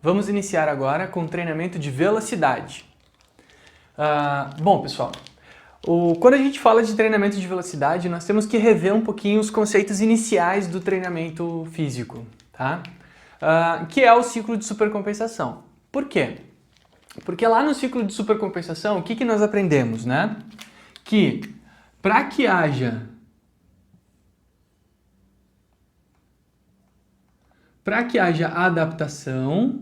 Vamos iniciar agora com o treinamento de velocidade. Bom, pessoal, quando a gente fala de treinamento de velocidade, nós temos que rever um pouquinho os conceitos iniciais do treinamento físico, tá? Que é o ciclo de supercompensação. Por quê? Porque lá no ciclo de supercompensação, o que nós aprendemos, né? Que para que haja adaptação,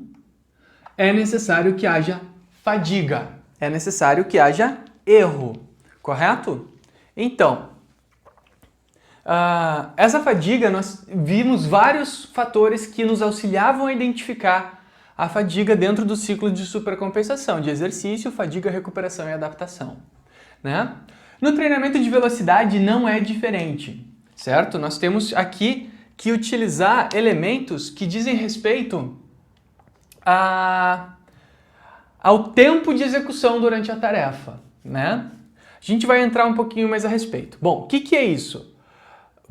é necessário que haja fadiga, é necessário que haja erro, correto? Então, essa fadiga, nós vimos vários fatores que nos auxiliavam a identificar a fadiga dentro do ciclo de supercompensação, de exercício, fadiga, recuperação e adaptação, né? No treinamento de velocidade não é diferente, certo? Nós temos aqui que utilizar elementos que dizem respeito ao tempo de execução durante a tarefa, né? A gente vai entrar um pouquinho mais a respeito. Bom, o que é isso?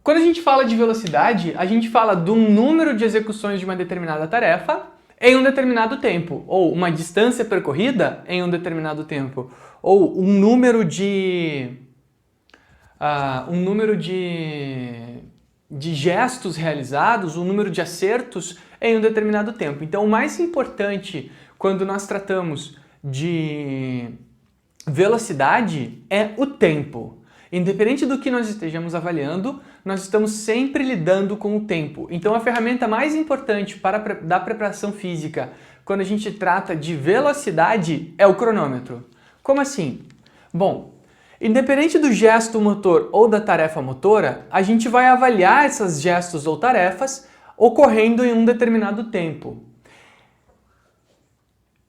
Quando a gente fala de velocidade, a gente fala de um número de execuções de uma determinada tarefa em um determinado tempo, ou uma distância percorrida em um determinado tempo, ou um número de gestos realizados, um número de acertos em um determinado tempo. Então, o mais importante quando nós tratamos de velocidade é o tempo. Independente do que nós estejamos avaliando, nós estamos sempre lidando com o tempo. Então, a ferramenta mais importante da preparação física, quando a gente trata de velocidade, é o cronômetro. Como assim? Bom, independente do gesto motor ou da tarefa motora, a gente vai avaliar esses gestos ou tarefas ocorrendo em um determinado tempo.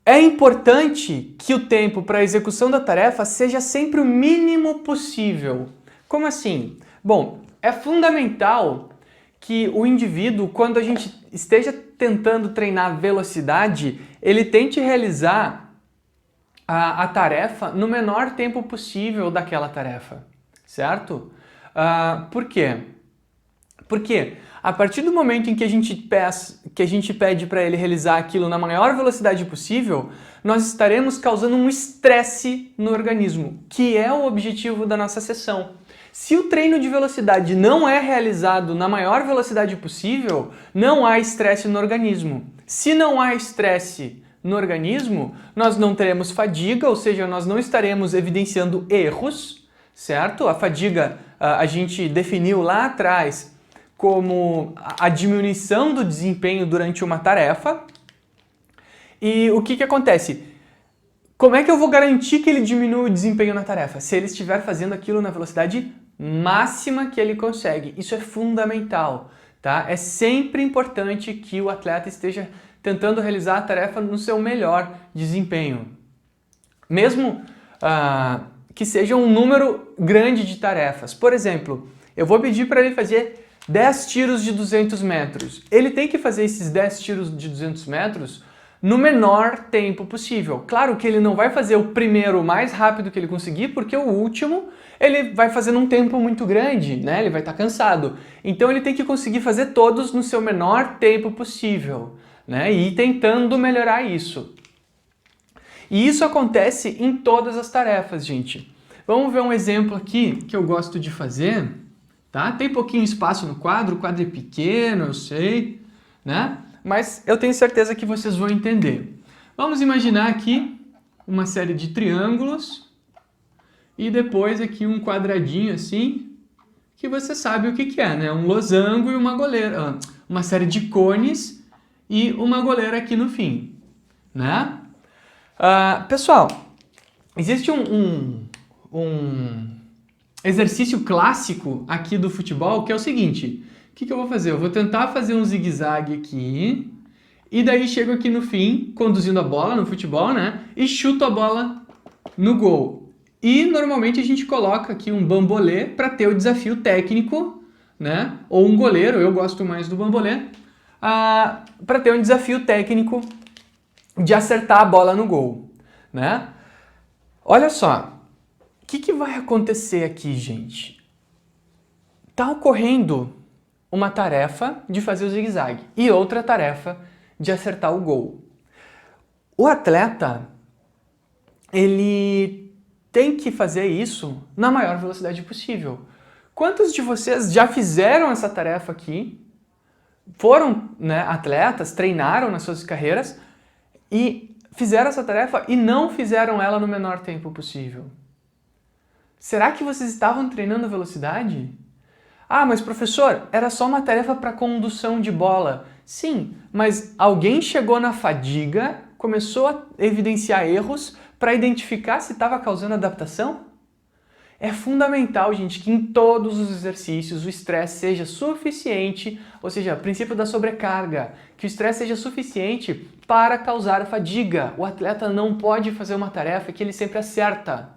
É importante que o tempo para a execução da tarefa seja sempre o mínimo possível. Como assim? Bom, é fundamental que o indivíduo, quando a gente esteja tentando treinar velocidade, ele tente realizar a tarefa no menor tempo possível daquela tarefa, certo? Por quê? Porque a partir do momento em que a gente pede para ele realizar aquilo na maior velocidade possível, nós estaremos causando um estresse no organismo, que é o objetivo da nossa sessão. Se o treino de velocidade não é realizado na maior velocidade possível, não há estresse no organismo. Se não há estresse no organismo, nós não teremos fadiga, ou seja, nós não estaremos evidenciando erros, certo? A fadiga a gente definiu lá atrás como a diminuição do desempenho durante uma tarefa. E o que acontece? Como é que eu vou garantir que ele diminua o desempenho na tarefa? Se ele estiver fazendo aquilo na velocidade máxima que ele consegue. Isso é fundamental, tá? É sempre importante que o atleta esteja tentando realizar a tarefa no seu melhor desempenho. Mesmo que seja um número grande de tarefas. Por exemplo, eu vou pedir para ele fazer 10 tiros de 200 metros. Ele tem que fazer esses 10 tiros de 200 metros no menor tempo possível. Claro que ele não vai fazer o primeiro o mais rápido que ele conseguir, porque o último ele vai fazer num tempo muito grande, né? Ele vai estar cansado. Então ele tem que conseguir fazer todos no seu menor tempo possível, né? E ir tentando melhorar isso. E isso acontece em todas as tarefas, gente. Vamos ver um exemplo aqui que eu gosto de fazer. Tá? Tem pouquinho espaço no quadro, o quadro é pequeno, eu sei, né? Mas eu tenho certeza que vocês vão entender. Vamos imaginar aqui uma série de triângulos e depois aqui um quadradinho assim, que você sabe o que é, né? Um losango e uma goleira, uma série de cones e uma goleira aqui no fim, né? Pessoal, existe um exercício clássico aqui do futebol, que é o seguinte: o que eu vou fazer? Eu vou tentar fazer um zigue-zague aqui, e daí chego aqui no fim, conduzindo a bola no futebol, né? E chuto a bola no gol. E normalmente a gente coloca aqui um bambolê para ter o desafio técnico, né? Ou um goleiro, eu gosto mais do bambolê, para ter um desafio técnico de acertar a bola no gol, né? Olha só. O que vai acontecer aqui, gente? Está ocorrendo uma tarefa de fazer o zigue-zague e outra tarefa de acertar o gol. o atleta, ele tem que fazer isso na maior velocidade possível. Quantos de vocês já fizeram essa tarefa aqui, foram, né, atletas, treinaram nas suas carreiras e fizeram essa tarefa e não fizeram ela no menor tempo possível? Será que vocês estavam treinando velocidade? Ah, mas professor, era só uma tarefa para condução de bola. Sim, mas alguém chegou na fadiga, começou a evidenciar erros para identificar se estava causando adaptação? É fundamental, gente, que em todos os exercícios o estresse seja suficiente, ou seja, o princípio da sobrecarga, que o estresse seja suficiente para causar fadiga. O atleta não pode fazer uma tarefa que ele sempre acerta,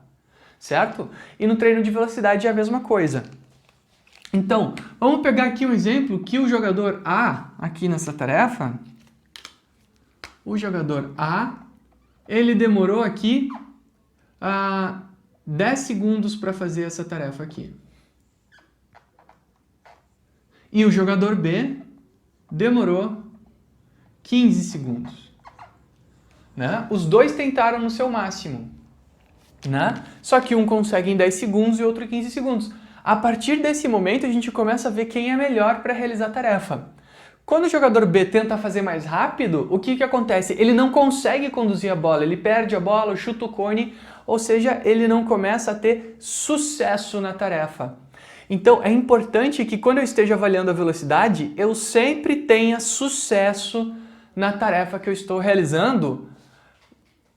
certo? E no treino de velocidade é a mesma coisa. Então, vamos pegar aqui um exemplo que o jogador A, aqui nessa tarefa, o jogador A, ele demorou aqui 10 segundos para fazer essa tarefa aqui. E o jogador B demorou 15 segundos. Né? Os dois tentaram no seu máximo. Né? Só que um consegue em 10 segundos e outro em 15 segundos. A partir desse momento, a gente começa a ver quem é melhor para realizar a tarefa. Quando o jogador B tenta fazer mais rápido, o que acontece? Ele não consegue conduzir a bola, ele perde a bola, chuta o cone, ou seja, ele não começa a ter sucesso na tarefa. Então, é importante que quando eu esteja avaliando a velocidade, eu sempre tenha sucesso na tarefa que eu estou realizando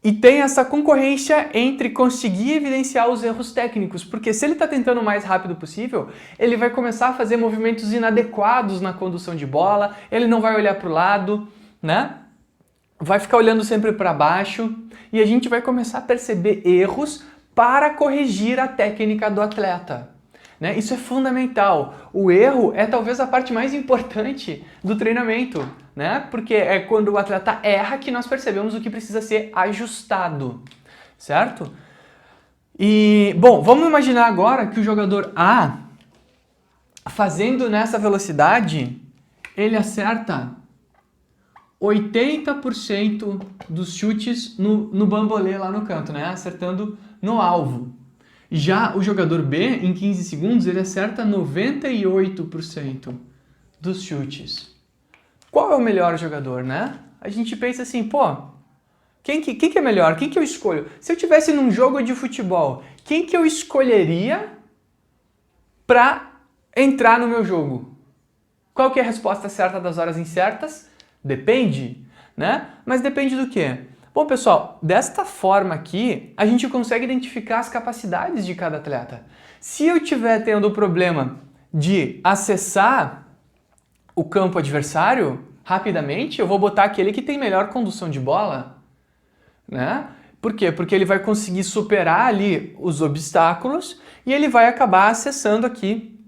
e tenha essa concorrência entre conseguir evidenciar os erros técnicos, porque se ele está tentando o mais rápido possível, ele vai começar a fazer movimentos inadequados na condução de bola, ele não vai olhar para o lado, né? Vai ficar olhando sempre para baixo e a gente vai começar a perceber erros para corrigir a técnica do atleta. Né? Isso é fundamental. O erro é talvez a parte mais importante do treinamento, né? Porque é quando o atleta erra que nós percebemos o que precisa ser ajustado, certo? E, bom, vamos imaginar agora que o jogador A, fazendo nessa velocidade, ele acerta 80% dos chutes no bambolê lá no canto, né? Acertando no alvo. Já o jogador B, em 15 segundos, ele acerta 98% dos chutes. Qual é o melhor jogador, né? A gente pensa assim, pô, quem que é melhor? Quem que eu escolho? Se eu tivesse num jogo de futebol, quem que eu escolheria para entrar no meu jogo? Qual que é a resposta certa das horas incertas? Depende, né? Mas depende do quê? Bom, pessoal, desta forma aqui, a gente consegue identificar as capacidades de cada atleta. Se eu estiver tendo o problema de acessar o campo adversário rapidamente, eu vou botar aquele que tem melhor condução de bola, né? Por quê? Porque ele vai conseguir superar ali os obstáculos e ele vai acabar acessando aqui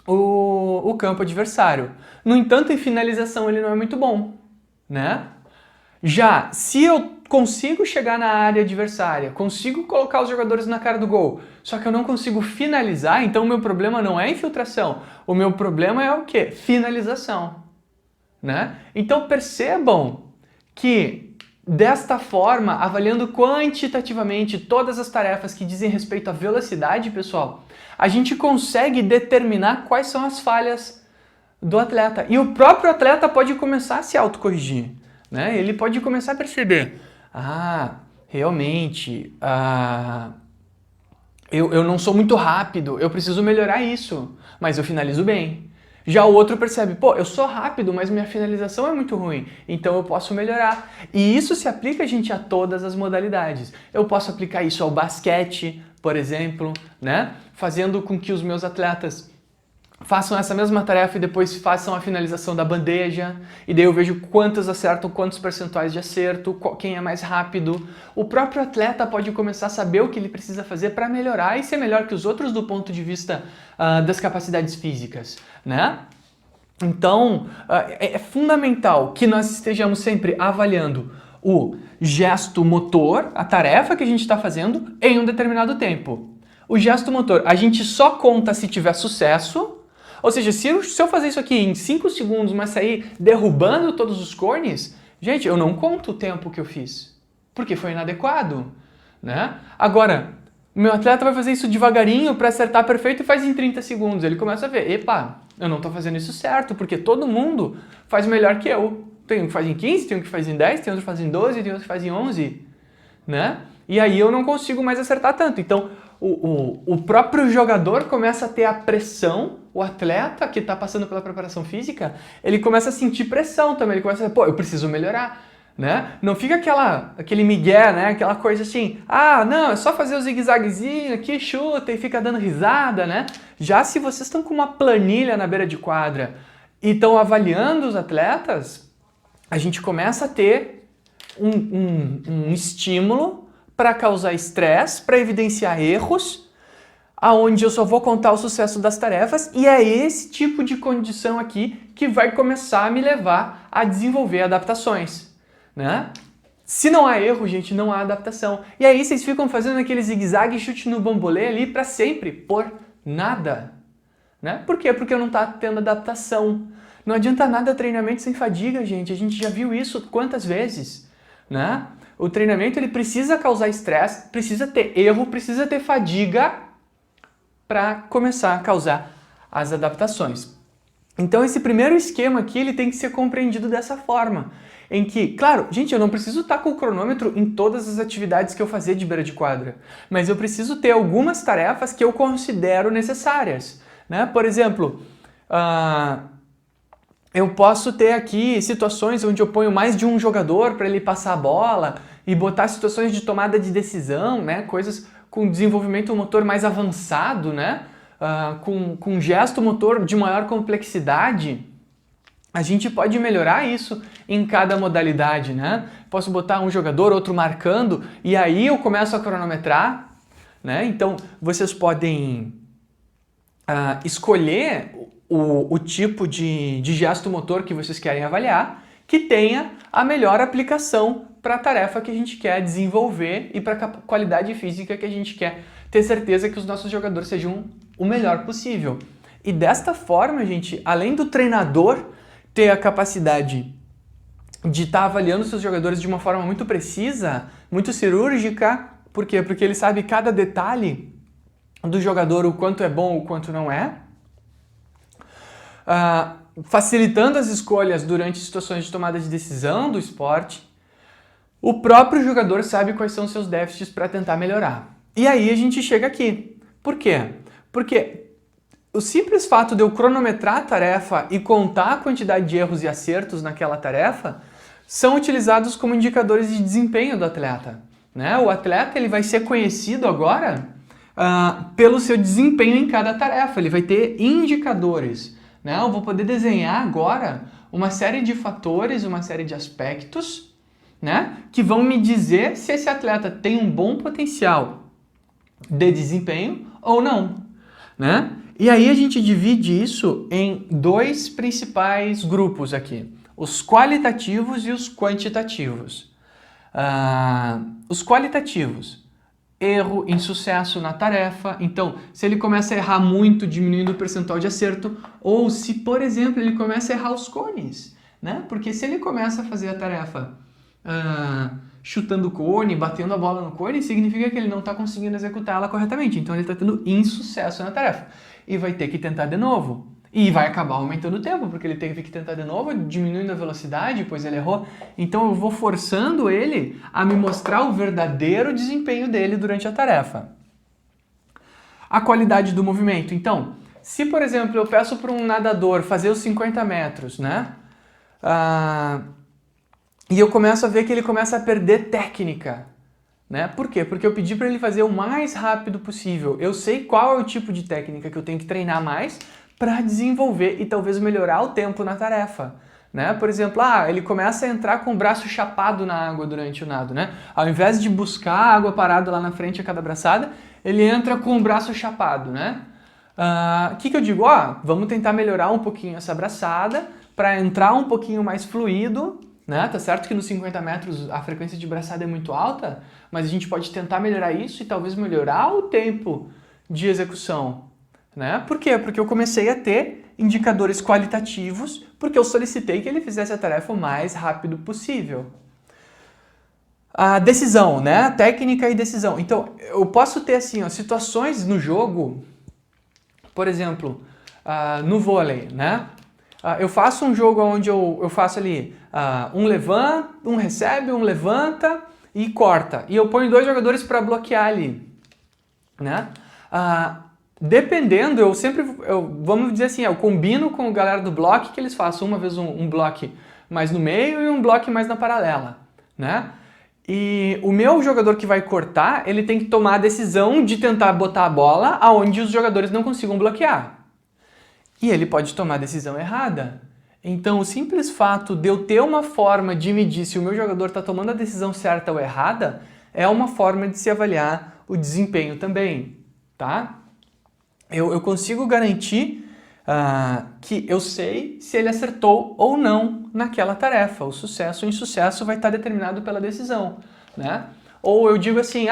o campo adversário. No entanto, em finalização ele não é muito bom, né? Já, se eu consigo chegar na área adversária, consigo colocar os jogadores na cara do gol, só que eu não consigo finalizar, então o meu problema não é infiltração, o meu problema é o quê? Finalização, né? Então percebam que desta forma, avaliando quantitativamente todas as tarefas que dizem respeito à velocidade, pessoal, a gente consegue determinar quais são as falhas do atleta. E o próprio atleta pode começar a se autocorrigir. Né? Ele pode começar a perceber, realmente, eu não sou muito rápido, eu preciso melhorar isso, mas eu finalizo bem. Já o outro percebe, pô, eu sou rápido, mas minha finalização é muito ruim, então eu posso melhorar. E isso se aplica, gente, a todas as modalidades. Eu posso aplicar isso ao basquete, por exemplo, né? Fazendo com que os meus atletas façam essa mesma tarefa e depois façam a finalização da bandeja, e daí eu vejo quantos acertam, quantos percentuais de acerto, quem é mais rápido. O próprio atleta pode começar a saber o que ele precisa fazer para melhorar e ser melhor que os outros do ponto de vista das capacidades físicas, né? Então, é fundamental que nós estejamos sempre avaliando o gesto motor, a tarefa que a gente está fazendo, em um determinado tempo. O gesto motor, a gente só conta se tiver sucesso. Ou seja, se eu fazer isso aqui em 5 segundos, mas sair derrubando todos os cones, Gente, eu não conto o tempo que eu fiz, porque foi inadequado, né? Agora, o meu atleta vai fazer isso devagarinho para acertar perfeito e faz em 30 segundos. Ele começa a ver, epa, eu não estou fazendo isso certo, porque todo mundo faz melhor que eu. Tem um que faz em 15, tem um que faz em 10, tem outro que faz em 12, tem outro que faz em 11, né? E aí eu não consigo mais acertar tanto. Então, o próprio jogador começa a ter a pressão, o atleta que está passando pela preparação física, ele começa a sentir pressão também, ele começa a dizer, pô, eu preciso melhorar, né? Não fica aquele migué, né? Aquela coisa assim, ah, não, é só fazer o zigue-zaguezinho aqui, chuta e fica dando risada, né? Já se vocês estão com uma planilha na beira de quadra e estão avaliando os atletas, a gente começa a ter um estímulo para causar estresse, para evidenciar erros, aonde eu só vou contar o sucesso das tarefas, e é esse tipo de condição aqui que vai começar a me levar a desenvolver adaptações, né? Se não há erro, gente, não há adaptação. E aí vocês ficam fazendo aquele zigue-zague, chute no bambolê ali para sempre, por nada, né? Por quê? Porque não está tendo adaptação. Não adianta nada treinamento sem fadiga, gente. A gente já viu isso quantas vezes, né? O treinamento ele precisa causar estresse, precisa ter erro, precisa ter fadiga para começar a causar as adaptações. Então esse primeiro esquema aqui ele tem que ser compreendido dessa forma, em que, claro, gente, eu não preciso estar com o cronômetro em todas as atividades que eu fazer de beira de quadra, mas eu preciso ter algumas tarefas que eu considero necessárias, né? Por exemplo, eu posso ter aqui situações onde eu ponho mais de um jogador para ele passar a bola e botar situações de tomada de decisão, né? Coisas com desenvolvimento motor mais avançado, né? Com gesto motor de maior complexidade. A gente pode melhorar isso em cada modalidade, né? Posso botar um jogador, outro marcando, e aí eu começo a cronometrar, né? Então, vocês podem escolher o tipo de gesto motor que vocês querem avaliar, que tenha a melhor aplicação para a tarefa que a gente quer desenvolver e para a qualidade física que a gente quer ter certeza que os nossos jogadores sejam o melhor possível. E desta forma, gente, além do treinador ter a capacidade de estar avaliando seus jogadores de uma forma muito precisa, muito cirúrgica, por quê? Porque ele sabe cada detalhe do jogador, o quanto é bom, o quanto não é, facilitando as escolhas durante situações de tomada de decisão do esporte. O próprio jogador sabe quais são os seus déficits para tentar melhorar. E aí a gente chega aqui. Por quê? Porque o simples fato de eu cronometrar a tarefa e contar a quantidade de erros e acertos naquela tarefa são utilizados como indicadores de desempenho do atleta, né? O atleta ele vai ser conhecido agora pelo seu desempenho em cada tarefa. Ele vai ter indicadores, né? Eu vou poder desenhar agora uma série de fatores, uma série de aspectos, né? Que vão me dizer se esse atleta tem um bom potencial de desempenho ou não, né? E aí a gente divide isso em dois principais grupos aqui, os qualitativos e os quantitativos. Os qualitativos, erro, insucesso na tarefa. Então, se ele começa a errar muito, diminuindo o percentual de acerto, ou se, por exemplo, ele começa a errar os cones, né? Porque se ele começa a fazer a tarefa chutando o cone, batendo a bola no cone, significa que ele não está conseguindo executar ela corretamente. Então, ele está tendo insucesso na tarefa e vai ter que tentar de novo. E vai acabar aumentando o tempo, porque ele teve que tentar de novo, diminuindo a velocidade, pois ele errou. Então eu vou forçando ele a me mostrar o verdadeiro desempenho dele durante a tarefa. A qualidade do movimento. Então, se por exemplo eu peço para um nadador fazer os 50 metros, né? E eu começo a ver que ele começa a perder técnica, né? Por quê? Porque eu pedi para ele fazer o mais rápido possível. Eu sei qual é o tipo de técnica que eu tenho que treinar mais para desenvolver e talvez melhorar o tempo na tarefa, né? Por exemplo, ele começa a entrar com o braço chapado na água durante o nado, né? Ao invés de buscar a água parada lá na frente a cada braçada, ele entra com o braço chapado, né? O que eu digo? Vamos tentar melhorar um pouquinho essa braçada para entrar um pouquinho mais fluido, né? Tá certo que nos 50 metros a frequência de braçada é muito alta, mas a gente pode tentar melhorar isso e talvez melhorar o tempo de execução, né? Por quê? Porque eu comecei a ter indicadores qualitativos, porque eu solicitei que ele fizesse a tarefa o mais rápido possível. A decisão, né? Técnica e decisão. Então, eu posso ter assim, ó, situações no jogo, por exemplo, no vôlei, né? Eu faço um jogo onde eu faço ali um levanta, um recebe, um levanta e corta. E eu ponho 2 jogadores para bloquear ali, né? Dependendo, vamos dizer assim, eu combino com a galera do bloco que eles façam uma vez um bloco mais no meio e um bloco mais na paralela, né? E o meu jogador que vai cortar, ele tem que tomar a decisão de tentar botar a bola aonde os jogadores não consigam bloquear. E ele pode tomar a decisão errada. Então, o simples fato de eu ter uma forma de medir se o meu jogador está tomando a decisão certa ou errada é uma forma de se avaliar o desempenho também, tá? Eu consigo garantir que eu sei se ele acertou ou não naquela tarefa. O sucesso ou insucesso vai estar determinado pela decisão, né? Ou eu digo assim,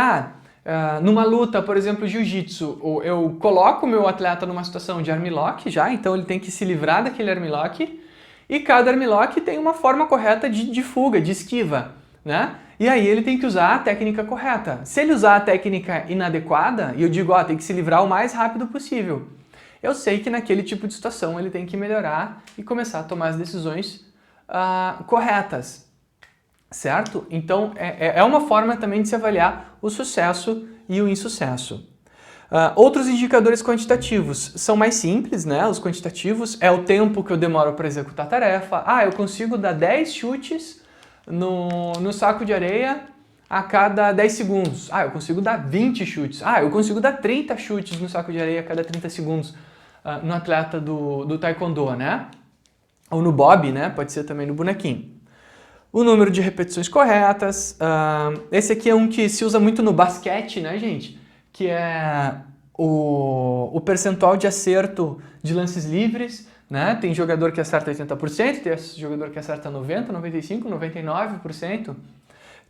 numa luta, por exemplo, jiu-jitsu, eu coloco o meu atleta numa situação de armlock já, então ele tem que se livrar daquele armlock, e cada armlock tem uma forma correta de fuga, de esquiva, né? E aí ele tem que usar a técnica correta. Se ele usar a técnica inadequada, e eu digo, tem que se livrar o mais rápido possível, eu sei que naquele tipo de situação ele tem que melhorar e começar a tomar as decisões corretas. Certo? Então, é uma forma também de se avaliar o sucesso e o insucesso. Outros indicadores quantitativos são mais simples, né? Os quantitativos é o tempo que eu demoro para executar a tarefa. Eu consigo dar 10 chutes no saco de areia a cada 10 segundos. Eu consigo dar 20 chutes. Eu consigo dar 30 chutes no saco de areia a cada 30 segundos no atleta do taekwondo, né? Ou no bob, né? Pode ser também no bonequinho. O número de repetições corretas. Esse aqui é um que se usa muito no basquete, né, gente? Que é o percentual de acerto de lances livres, né? Tem jogador que acerta 80%, tem jogador que acerta 90%, 95%, 99%.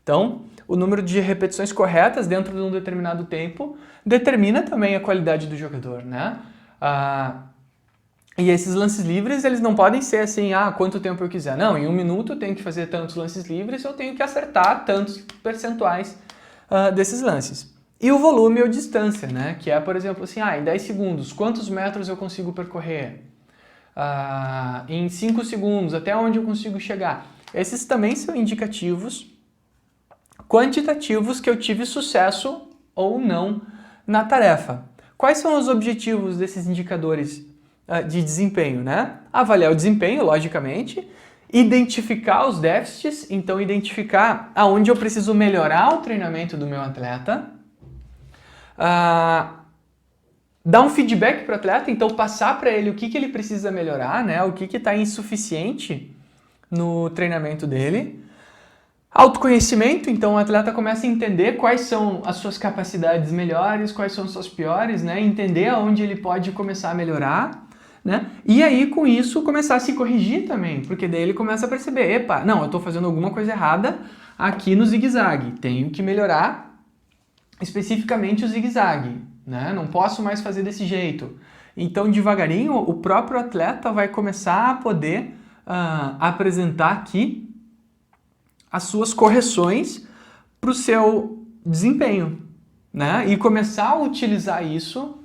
Então, o número de repetições corretas dentro de um determinado tempo determina também a qualidade do jogador, né? E esses lances livres, eles não podem ser assim, quanto tempo eu quiser. Não, em 1 minuto eu tenho que fazer tantos lances livres, eu tenho que acertar tantos percentuais desses lances. E o volume ou distância, né? Que é, por exemplo, assim, em 10 segundos, quantos metros eu consigo percorrer? Em 5 segundos, até onde eu consigo chegar? Esses também são indicativos quantitativos que eu tive sucesso ou não na tarefa. Quais são os objetivos desses indicadores de desempenho, né? Avaliar o desempenho, logicamente, identificar os déficits, então identificar aonde eu preciso melhorar o treinamento do meu atleta, dar um feedback para o atleta, então passar para ele o que ele precisa melhorar, né? O que está insuficiente no treinamento dele. Autoconhecimento, então o atleta começa a entender quais são as suas capacidades melhores, quais são as suas piores, né? Entender aonde ele pode começar a melhorar, né? E aí, com isso, começar a se corrigir também, porque daí ele começa a perceber, não, eu estou fazendo alguma coisa errada aqui no zigue-zague, tenho que melhorar especificamente o zigue-zague, né? Não posso mais fazer desse jeito. Então, devagarinho, o próprio atleta vai começar a poder apresentar aqui as suas correções para o seu desempenho, né? E começar a utilizar isso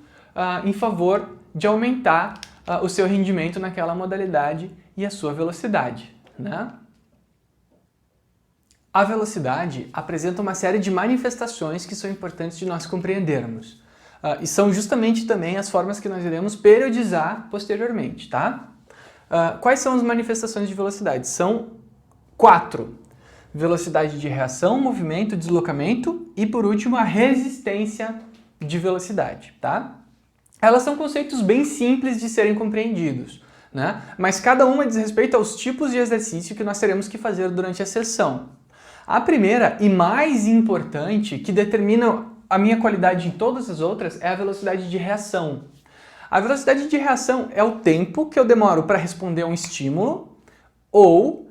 em favor de aumentar o seu rendimento naquela modalidade e a sua velocidade, né? A velocidade apresenta uma série de manifestações que são importantes de nós compreendermos. E são justamente também as formas que nós iremos periodizar posteriormente, tá? Quais são as manifestações de velocidade? São 4. Velocidade de reação, movimento, deslocamento e, por último, a resistência de velocidade, tá? Elas são conceitos bem simples de serem compreendidos, né? Mas cada uma diz respeito aos tipos de exercício que nós teremos que fazer durante a sessão. A primeira e mais importante, que determina a minha qualidade em todas as outras, é a velocidade de reação. A velocidade de reação é o tempo que eu demoro para responder a um estímulo ou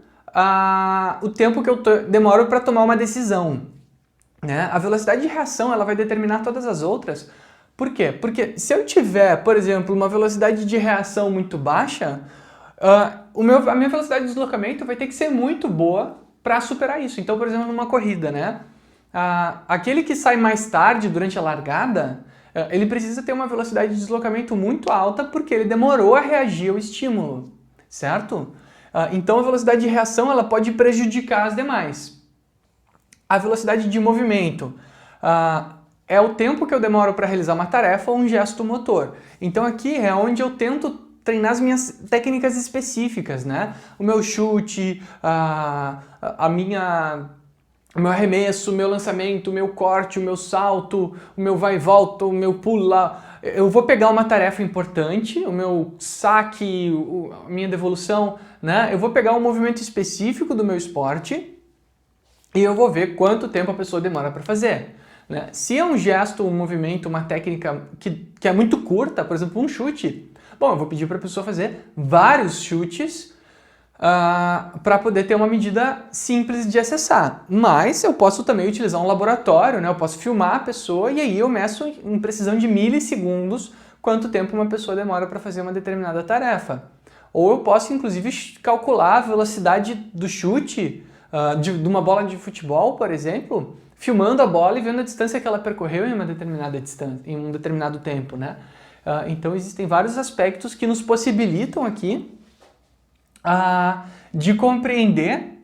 o tempo que eu demoro para tomar uma decisão, né? A velocidade de reação ela vai determinar todas as outras Por quê? Porque se eu tiver, por exemplo, uma velocidade de reação muito baixa, a minha velocidade de deslocamento vai ter que ser muito boa para superar isso. Então, por exemplo, numa corrida, né? Aquele que sai mais tarde durante a largada, ele precisa ter uma velocidade de deslocamento muito alta porque ele demorou a reagir ao estímulo, certo? Então a velocidade de reação ela pode prejudicar as demais. A velocidade de movimento é o tempo que eu demoro para realizar uma tarefa ou um gesto motor. Então aqui é onde eu tento treinar as minhas técnicas específicas, né? O meu chute, o meu arremesso, o meu lançamento, o meu corte, o meu salto, o meu vai e volta, o meu pula. Eu vou pegar uma tarefa importante, o meu saque, a minha devolução, né? Eu vou pegar um movimento específico do meu esporte e eu vou ver quanto tempo a pessoa demora para fazer. Né? Se é um gesto, um movimento, uma técnica que é muito curta, por exemplo, um chute, bom, eu vou pedir para a pessoa fazer vários chutes para poder ter uma medida simples de acessar. Mas eu posso também utilizar um laboratório, né? Eu posso filmar a pessoa e aí eu meço em precisão de milissegundos quanto tempo uma pessoa demora para fazer uma determinada tarefa. Ou eu posso, inclusive, calcular a velocidade do chute de uma bola de futebol, por exemplo, filmando a bola e vendo a distância que ela percorreu em uma determinada distância, em um determinado tempo, né? Então existem vários aspectos que nos possibilitam aqui de compreender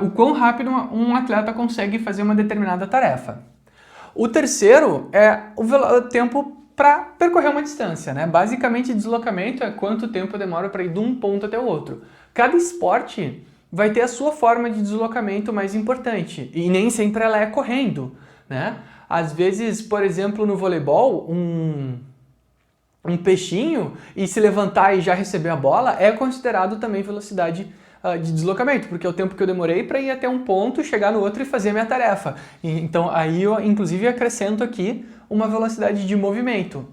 o quão rápido um atleta consegue fazer uma determinada tarefa. O terceiro é o tempo para percorrer uma distância, né? Basicamente, deslocamento é quanto tempo eu demoro para ir de um ponto até o outro. Cada esporte vai ter a sua forma de deslocamento mais importante e nem sempre ela é correndo, né? Às vezes, por exemplo, no voleibol, um peixinho e se levantar e já receber a bola é considerado também velocidade de deslocamento, porque é o tempo que eu demorei para ir até um ponto, chegar no outro e fazer a minha tarefa. Então aí eu inclusive acrescento aqui uma velocidade de movimento,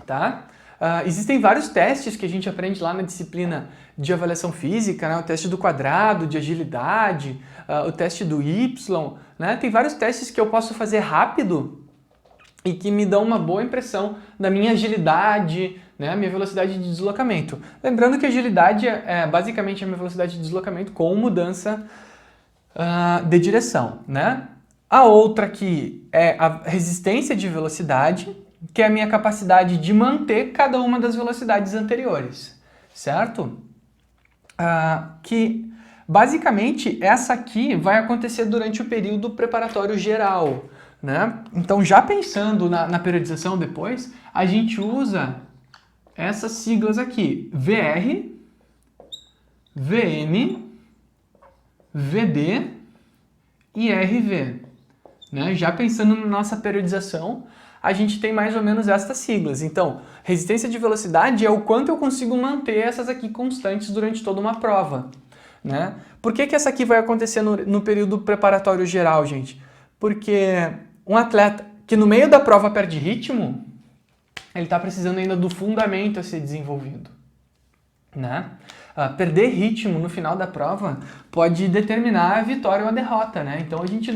tá? Existem vários testes que a gente aprende lá na disciplina de avaliação física, né? O teste do quadrado, de agilidade, o teste do Y, né? Tem vários testes que eu posso fazer rápido e que me dão uma boa impressão da minha agilidade, né, minha velocidade de deslocamento. Lembrando que agilidade é basicamente a minha velocidade de deslocamento com mudança de direção, né? A outra aqui é a resistência de velocidade, que é a minha capacidade de manter cada uma das velocidades anteriores, certo? Que basicamente essa aqui vai acontecer durante o período preparatório geral, né? Então, já pensando na periodização depois, a gente usa essas siglas aqui, VR, VM, VD e RV. Né? Já pensando na nossa periodização, a gente tem mais ou menos estas siglas. Então, resistência de velocidade é o quanto eu consigo manter essas aqui constantes durante toda uma prova. Né? Por que essa aqui vai acontecer no período preparatório geral, gente? Porque um atleta que no meio da prova perde ritmo, ele está precisando ainda do fundamento a ser desenvolvido. Né? Perder ritmo no final da prova pode determinar a vitória ou a derrota. Né? Então a gente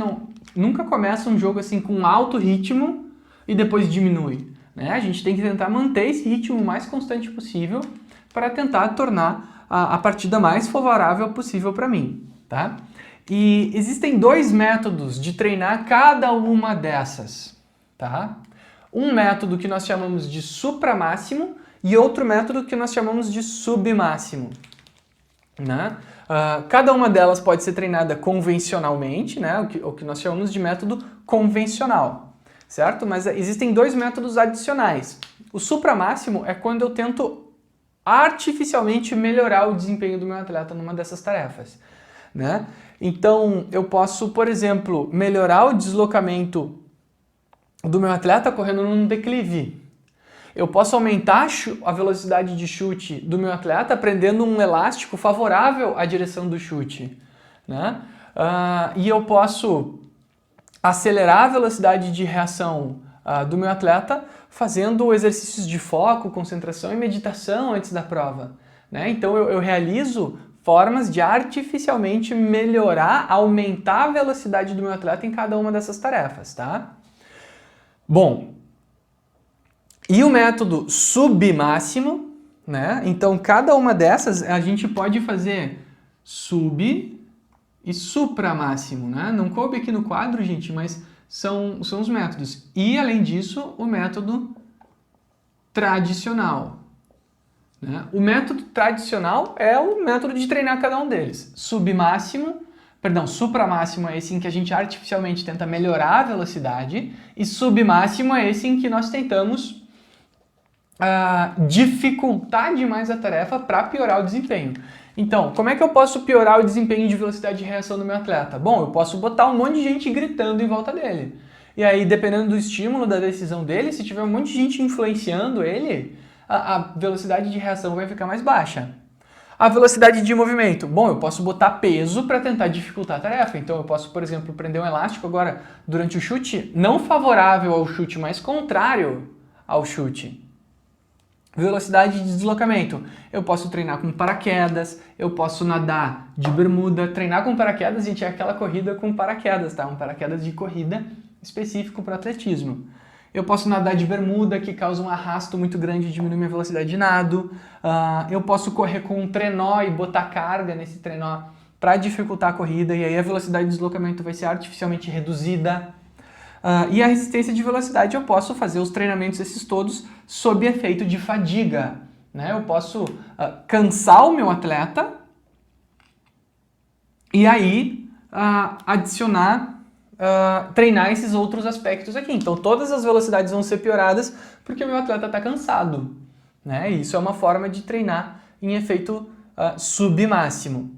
nunca começa um jogo assim com alto ritmo e depois diminui. Né? A gente tem que tentar manter esse ritmo o mais constante possível para tentar tornar a partida mais favorável possível para mim. Tá? E existem dois métodos de treinar cada uma dessas, tá? Um método que nós chamamos de supramáximo e outro método que nós chamamos de submáximo, né? Cada uma delas pode ser treinada convencionalmente, né? O que nós chamamos de método convencional, certo? Mas existem dois métodos adicionais. O supramáximo é quando eu tento artificialmente melhorar o desempenho do meu atleta numa dessas tarefas, né? Então, eu posso, por exemplo, melhorar o deslocamento do meu atleta correndo num declive. Eu posso aumentar a velocidade de chute do meu atleta prendendo um elástico favorável à direção do chute. Né? E eu posso acelerar a velocidade de reação do meu atleta fazendo exercícios de foco, concentração e meditação antes da prova. Né? Então, eu realizo formas de artificialmente melhorar, aumentar a velocidade do meu atleta em cada uma dessas tarefas, tá? Bom, e o método submáximo, né? Então, cada uma dessas a gente pode fazer sub e supramáximo, né? Não coube aqui no quadro, gente, mas são os métodos. E, além disso, o método tradicional, né? O método tradicional é o método de treinar cada um deles. Supramáximo é esse em que a gente artificialmente tenta melhorar a velocidade, e submáximo é esse em que nós tentamos dificultar demais a tarefa para piorar o desempenho. Então, como é que eu posso piorar o desempenho de velocidade de reação do meu atleta? Bom, eu posso botar um monte de gente gritando em volta dele. E aí, dependendo do estímulo, da decisão dele, se tiver um monte de gente influenciando ele, a velocidade de reação vai ficar mais baixa. A velocidade de movimento. Bom, eu posso botar peso para tentar dificultar a tarefa. Então, eu posso, por exemplo, prender um elástico agora durante o chute, não favorável ao chute, mas contrário ao chute. Velocidade de deslocamento. Eu posso treinar com paraquedas, eu posso nadar de bermuda. Treinar com paraquedas, gente, é aquela corrida com paraquedas, tá? Um paraquedas de corrida específico para atletismo. Eu posso nadar de bermuda, que causa um arrasto muito grande e diminui minha velocidade de nado. Eu posso correr com um trenó e botar carga nesse trenó para dificultar a corrida, e aí a velocidade de deslocamento vai ser artificialmente reduzida. E a resistência de velocidade, eu posso fazer os treinamentos esses todos sob efeito de fadiga, né? Eu posso cansar o meu atleta e aí treinar esses outros aspectos aqui. Então todas as velocidades vão ser pioradas porque o meu atleta está cansado, né? E isso é uma forma de treinar em efeito submáximo.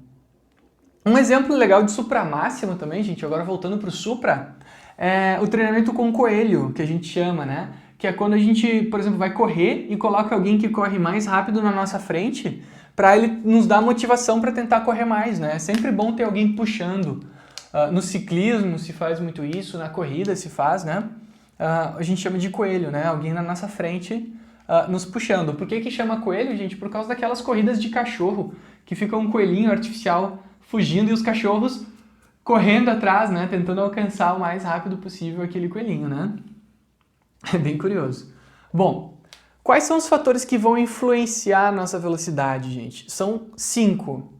Um exemplo legal de supramáximo também, gente, agora voltando para o supra, é o treinamento com coelho, que a gente chama, né? Que é quando a gente, por exemplo, vai correr e coloca alguém que corre mais rápido na nossa frente para ele nos dar motivação para tentar correr mais, né? É sempre bom ter alguém puxando. No ciclismo se faz muito isso, na corrida se faz, né? A gente chama de coelho, né? Alguém na nossa frente nos puxando. Por que chama coelho, gente? Por causa daquelas corridas de cachorro, que fica um coelhinho artificial fugindo e os cachorros correndo atrás, né? Tentando alcançar o mais rápido possível aquele coelhinho, né? É bem curioso. Bom, quais são os fatores que vão influenciar a nossa velocidade, gente? São 5.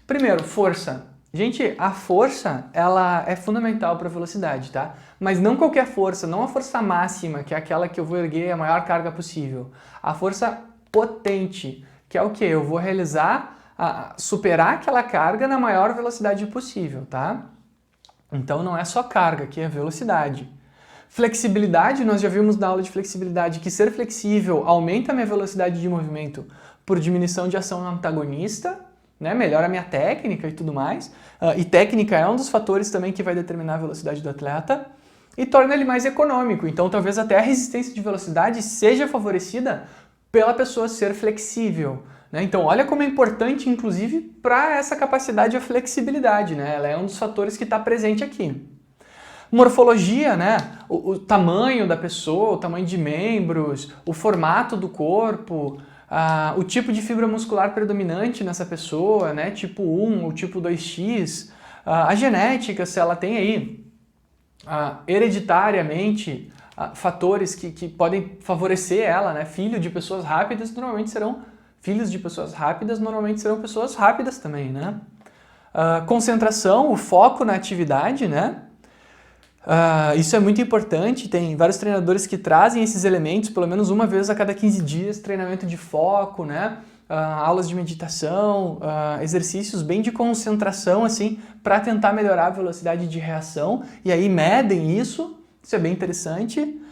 Primeiro, força. Gente, a força, ela é fundamental para a velocidade, tá? Mas não qualquer força, não a força máxima, que é aquela que eu vou erguer a maior carga possível. A força potente, que é o quê? Eu vou superar aquela carga na maior velocidade possível, tá? Então não é só carga, que é velocidade. Flexibilidade, nós já vimos na aula de flexibilidade que ser flexível aumenta a minha velocidade de movimento por diminuição de ação antagonista, né? Melhora a minha técnica e tudo mais. E técnica é um dos fatores também que vai determinar a velocidade do atleta. E torna ele mais econômico. Então talvez até a resistência de velocidade seja favorecida pela pessoa ser flexível, né? Então olha como é importante, inclusive, para essa capacidade a flexibilidade, né? Ela é um dos fatores que está presente aqui. Morfologia, né? O tamanho da pessoa, o tamanho de membros, o formato do corpo, o tipo de fibra muscular predominante nessa pessoa, né? Tipo 1 ou tipo 2X, a genética, se ela tem aí hereditariamente fatores que podem favorecer ela, né? Filhos de pessoas rápidas normalmente serão pessoas rápidas também, né? Concentração, o foco na atividade, né? Isso é muito importante, tem vários treinadores que trazem esses elementos pelo menos uma vez a cada 15 dias, treinamento de foco, né? Aulas de meditação, exercícios bem de concentração, assim, para tentar melhorar a velocidade de reação, e aí medem isso é bem interessante.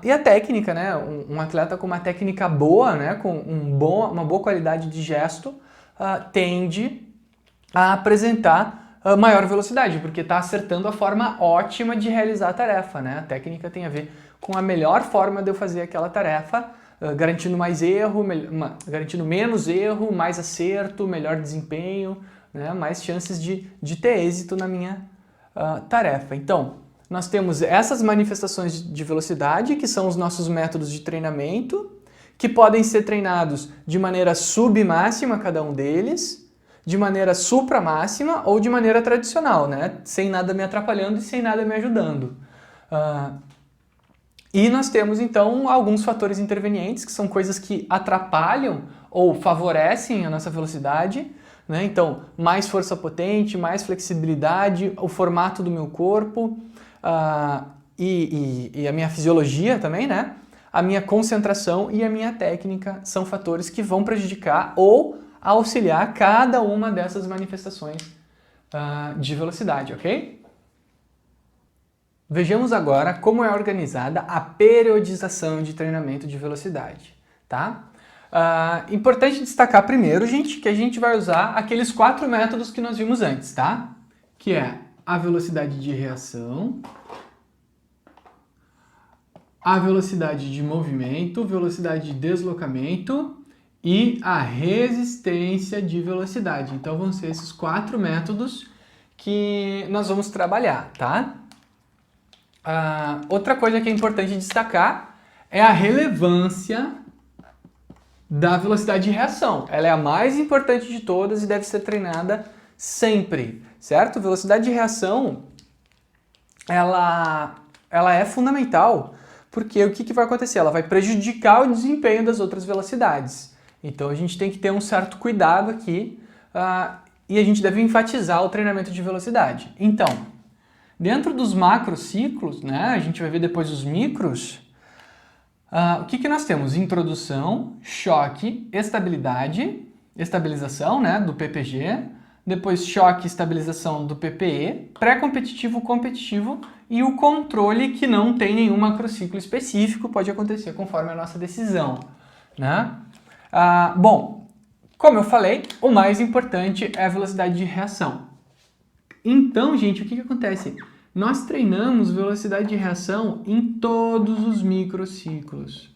E a técnica, né? Um atleta com uma técnica boa, né? Com uma boa qualidade de gesto, tende a apresentar maior velocidade, porque está acertando a forma ótima de realizar a tarefa, né? A técnica tem a ver com a melhor forma de eu fazer aquela tarefa, garantindo mais erro, garantindo menos erro, mais acerto, melhor desempenho, né? Mais chances de ter êxito na minha tarefa. Então, nós temos essas manifestações de velocidade, que são os nossos métodos de treinamento, que podem ser treinados de maneira submáxima, cada um deles, de maneira supramáxima ou de maneira tradicional, né? Sem nada me atrapalhando e sem nada me ajudando. E nós temos, então, alguns fatores intervenientes, que são coisas que atrapalham ou favorecem a nossa velocidade, né? Então, mais força potente, mais flexibilidade, o formato do meu corpo e a minha fisiologia também, né? A minha concentração e a minha técnica são fatores que vão prejudicar ou auxiliar cada uma dessas manifestações de velocidade, ok? Vejamos agora como é organizada a periodização de treinamento de velocidade, tá? Importante destacar primeiro, gente, que a gente vai usar aqueles 4 métodos que nós vimos antes, tá? Que é a velocidade de reação, a velocidade de movimento, velocidade de deslocamento e a resistência de velocidade. Então vão ser esses 4 métodos que nós vamos trabalhar, tá? Outra coisa que é importante destacar é a relevância da velocidade de reação. Ela é a mais importante de todas e deve ser treinada sempre, certo? Velocidade de reação, ela é fundamental, porque o que vai acontecer? Ela vai prejudicar o desempenho das outras velocidades. Então a gente tem que ter um certo cuidado aqui e a gente deve enfatizar o treinamento de velocidade. Então, dentro dos macrociclos, né, a gente vai ver depois os micros, o que nós temos? Introdução, choque, estabilização, né, do PPG, depois choque e estabilização do PPE, pré-competitivo, competitivo e o controle que não tem nenhum macrociclo específico, pode acontecer conforme a nossa decisão, né? Bom, como eu falei, o mais importante é a velocidade de reação. Então, gente, o que acontece? Nós treinamos velocidade de reação em todos os microciclos.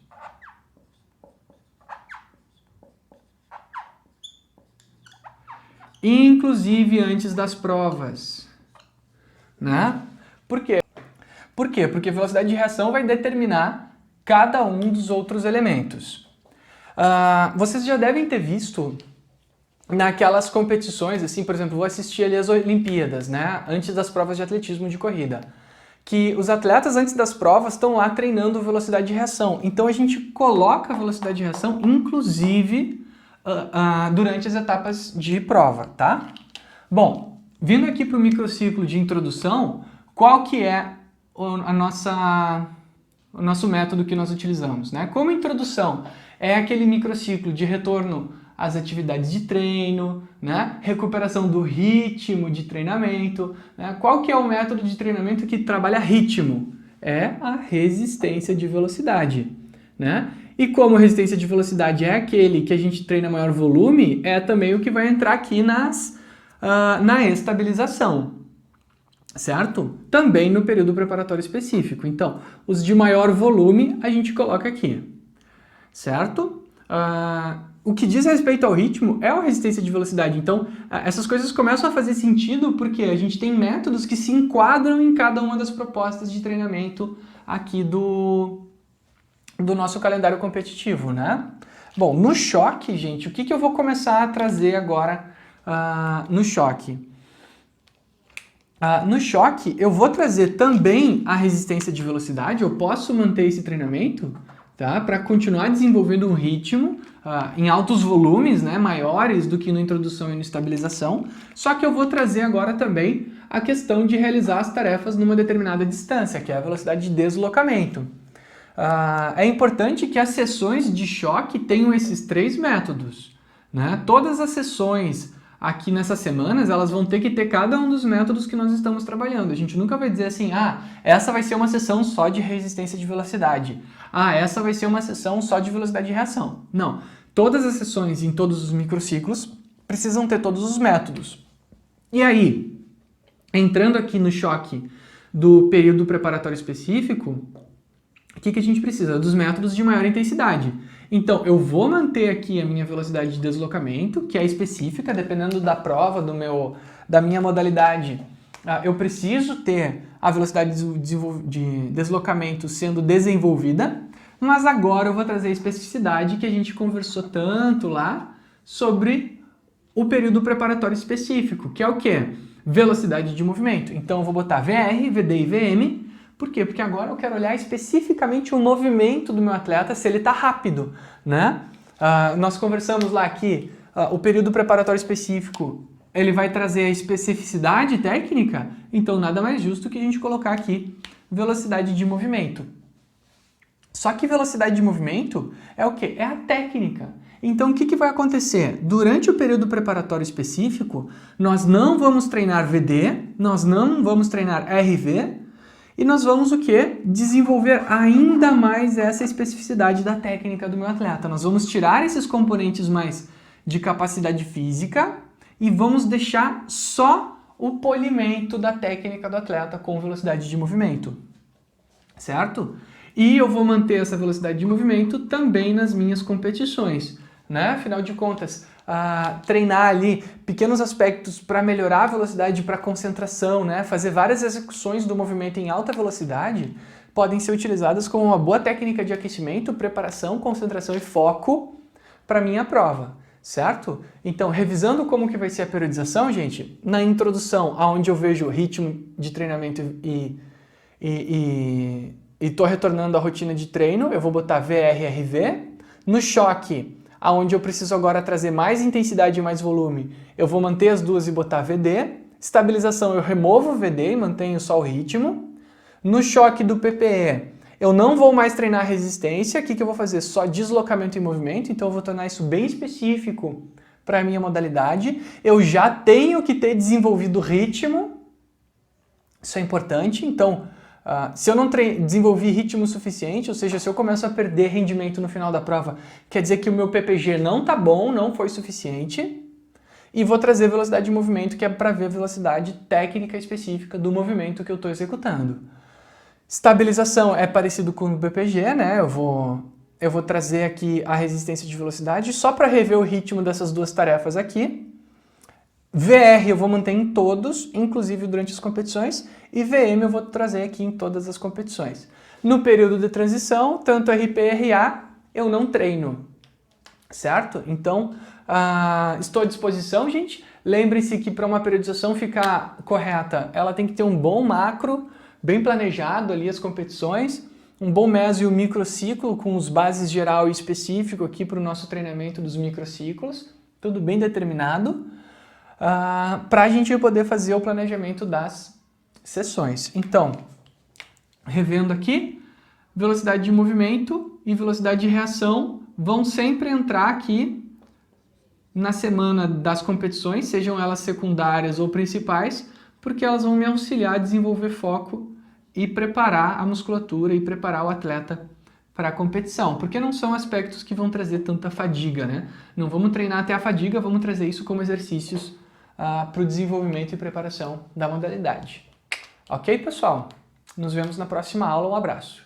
Inclusive antes das provas, né? Por quê? Por quê? Porque a velocidade de reação vai determinar cada um dos outros elementos. Vocês já devem ter visto naquelas competições, assim, por exemplo, vou assistir ali as Olimpíadas, né? Antes das provas de atletismo de corrida. Que os atletas antes das provas estão lá treinando velocidade de reação. Então a gente coloca a velocidade de reação, inclusive durante as etapas de prova, tá? Bom, vindo aqui para o microciclo de introdução, qual que é o nosso método que nós utilizamos, né? Como introdução, é aquele microciclo de retorno às atividades de treino, né? Recuperação do ritmo de treinamento, né? Qual que é o método de treinamento que trabalha ritmo? É a resistência de velocidade, né? E como a resistência de velocidade é aquele que a gente treina maior volume, é também o que vai entrar aqui na estabilização, certo? Também no período preparatório específico. Então, os de maior volume a gente coloca aqui, certo? O que diz respeito ao ritmo é a resistência de velocidade. Então, essas coisas começam a fazer sentido porque a gente tem métodos que se enquadram em cada uma das propostas de treinamento aqui do nosso calendário competitivo, né? Bom, no choque, gente, o que eu vou começar a trazer agora no choque? No choque, eu vou trazer também a resistência de velocidade, eu posso manter esse treinamento, tá? Para continuar desenvolvendo um ritmo em altos volumes, né, maiores do que na introdução e na estabilização, só que eu vou trazer agora também a questão de realizar as tarefas numa determinada distância, que é a velocidade de deslocamento. É importante que as sessões de choque tenham esses 3 métodos, né? Todas as sessões aqui nessas semanas, elas vão ter que ter cada um dos métodos que nós estamos trabalhando. A gente nunca vai dizer assim, essa vai ser uma sessão só de resistência de velocidade. Essa vai ser uma sessão só de velocidade de reação. Não. Todas as sessões em todos os microciclos precisam ter todos os métodos. E aí, entrando aqui no choque do período preparatório específico, o que a gente precisa? Dos métodos de maior intensidade. Então, eu vou manter aqui a minha velocidade de deslocamento, que é específica, dependendo da prova, da minha modalidade. Eu preciso ter a velocidade de deslocamento sendo desenvolvida, mas agora eu vou trazer a especificidade que a gente conversou tanto lá sobre o período preparatório específico, que é o quê? Velocidade de movimento. Então, eu vou botar VR, VD e VM, Por quê? Porque agora eu quero olhar especificamente o movimento do meu atleta, se ele está rápido, né? Nós conversamos lá que o período preparatório específico, ele vai trazer a especificidade técnica, então nada mais justo que a gente colocar aqui velocidade de movimento. Só que velocidade de movimento é o quê? É a técnica. Então o que vai acontecer? Durante o período preparatório específico, nós não vamos treinar VD, nós não vamos treinar RV, e nós vamos o quê? Desenvolver ainda mais essa especificidade da técnica do meu atleta. Nós vamos tirar esses componentes mais de capacidade física e vamos deixar só o polimento da técnica do atleta com velocidade de movimento, certo? E eu vou manter essa velocidade de movimento também nas minhas competições, né? Afinal de contas, treinar ali pequenos aspectos para melhorar a velocidade, para concentração, né? Fazer várias execuções do movimento em alta velocidade podem ser utilizadas como uma boa técnica de aquecimento, preparação, concentração e foco para a minha prova, certo? Então, revisando como que vai ser a periodização, gente, na introdução, onde eu vejo o ritmo de treinamento e estou retornando à rotina de treino, eu vou botar VRRV. No choque, onde eu preciso agora trazer mais intensidade e mais volume, eu vou manter as duas e botar VD. Estabilização, eu removo o VD e mantenho só o ritmo. No choque do PPE, eu não vou mais treinar resistência. O que eu vou fazer? Só deslocamento e movimento, então eu vou tornar isso bem específico para a minha modalidade. Eu já tenho que ter desenvolvido ritmo, isso é importante, então se eu não desenvolvi ritmo suficiente, ou seja, se eu começo a perder rendimento no final da prova, quer dizer que o meu PPG não tá bom, não foi suficiente, e vou trazer velocidade de movimento, que é para ver a velocidade técnica específica do movimento que eu estou executando. Estabilização é parecido com o BPG, né? Eu vou trazer aqui a resistência de velocidade só para rever o ritmo dessas duas tarefas aqui. VR eu vou manter em todos, inclusive durante as competições, e VM eu vou trazer aqui em todas as competições. No período de transição, tanto RP e RA eu não treino, certo? Então, estou à disposição, gente. Lembre-se que para uma periodização ficar correta, ela tem que ter um bom macro, bem planejado ali as competições, um bom meso e um microciclo com os bases geral e específico aqui para o nosso treinamento dos microciclos, tudo bem determinado, para a gente poder fazer o planejamento das sessões. Então, revendo aqui, velocidade de movimento e velocidade de reação vão sempre entrar aqui na semana das competições, sejam elas secundárias ou principais, porque elas vão me auxiliar a desenvolver foco e preparar a musculatura e preparar o atleta para a competição, porque não são aspectos que vão trazer tanta fadiga, né? Não vamos treinar até a fadiga, vamos trazer isso como exercícios para o desenvolvimento e preparação da modalidade. Ok, pessoal? Nos vemos na próxima aula. Um abraço.